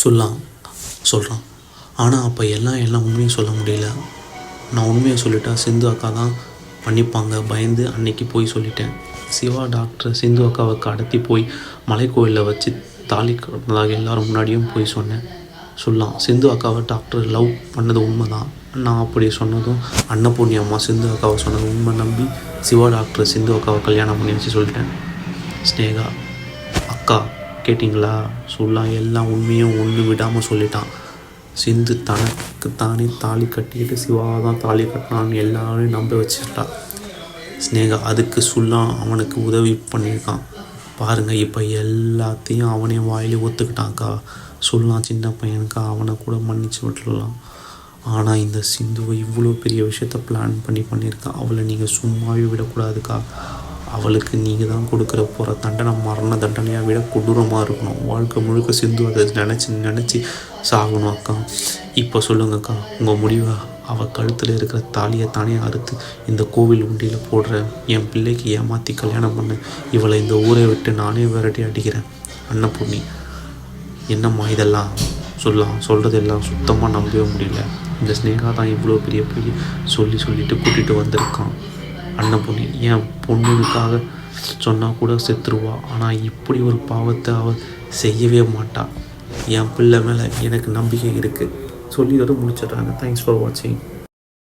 சொல்கிறான். ஆனால் அப்போ எல்லாம் உண்மையை சொல்ல முடியல. நான் உண்மையை சொல்லிட்டா சிந்து அக்கா தான் பண்ணிப்பாங்க பயந்து அன்னைக்கு போய் சொல்லிட்டேன். சிவா டாக்டர் சிந்து அக்காவை கடத்தி போய் மலைக்கோயிலில் வச்சு தாலி கட்டினதாக எல்லாரும் முன்னாடியும் போய் சொன்னேன். சிந்து அக்காவை டாக்டர் லவ் பண்ணது உண்மை தான். நான் அப்படி சொன்னதும் அன்னபூர்ணி அம்மா சிந்து அக்காவை சொன்னது உண்மை நம்பி சிவா டாக்டர் சிந்து அக்காவை கல்யாணம் பண்ணி வச்சு சொல்லிட்டேன். ஸ்னேகா அக்கா கேட்டிங்களா? எல்லாம் உண்மையும் ஒன்று விடாமல் சொல்லிட்டான். சிந்து தனக்கு தானே தாலி கட்டிக்கிட்டு சிவாவை தான் தாலி கட்டினான்னு எல்லாரையும் நம்ப வச்சுட்டா. ஸ்னேகா அதுக்கு அவனுக்கு உதவி பண்ணியிருக்கான் பாருங்கள். இப்போ எல்லாத்தையும் அவனே வாயிலே ஒத்துக்கிட்டான்க்கா. சின்ன பையனுக்கா அவனை கூட மன்னிச்சு விட்டுடலாம். ஆனால் இந்த சிந்துவை இவ்வளோ பெரிய விஷயத்த பிளான் பண்ணியிருக்கான். அவளை நீங்கள் சும்மாவே விடக்கூடாதுக்கா. அவளுக்கு நீங்கள் தான் கொடுக்குற போகிற தண்டனை மரண தண்டனையாக விட கொடூரமாக இருக்கணும். வாழ்க்கை முழுக்க சிந்து அதை நினச்சி சாகணும் அக்கா. இப்போ சொல்லுங்கக்கா உங்கள் முடிவை. அவள் கழுத்தில் இருக்கிற தாலியை தானே அறுத்து இந்த கோவில் உண்டியில் போடுற. என் பிள்ளைக்கு ஏமாற்றி கல்யாணம் பண்ண இவளை இந்த ஊரை விட்டு நானே விரட்டி அடிக்கிறேன். அன்னபூர்ணி என்னம்மா இதெல்லாம்? சொல்கிறதெல்லாம் சுத்தமாக நம்பவே முடியல. இந்த ஸ்னேகா தான் இவ்வளோ பெரிய சொல்லிட்டு கூட்டிகிட்டு வந்திருக்கான். அன்னபூர்ணி என் பொண்ணுக்காக சொன்னால் கூட செத்துருவா. ஆனால் இப்படி ஒரு பாவத்தை அவள் செய்யவே மாட்டாள். என் பிள்ளை மேலே எனக்கு நம்பிக்கை இருக்குது. இதோட முடிச்சிடுறாங்க. தேங்க்ஸ் ஃபார் வாட்சிங்.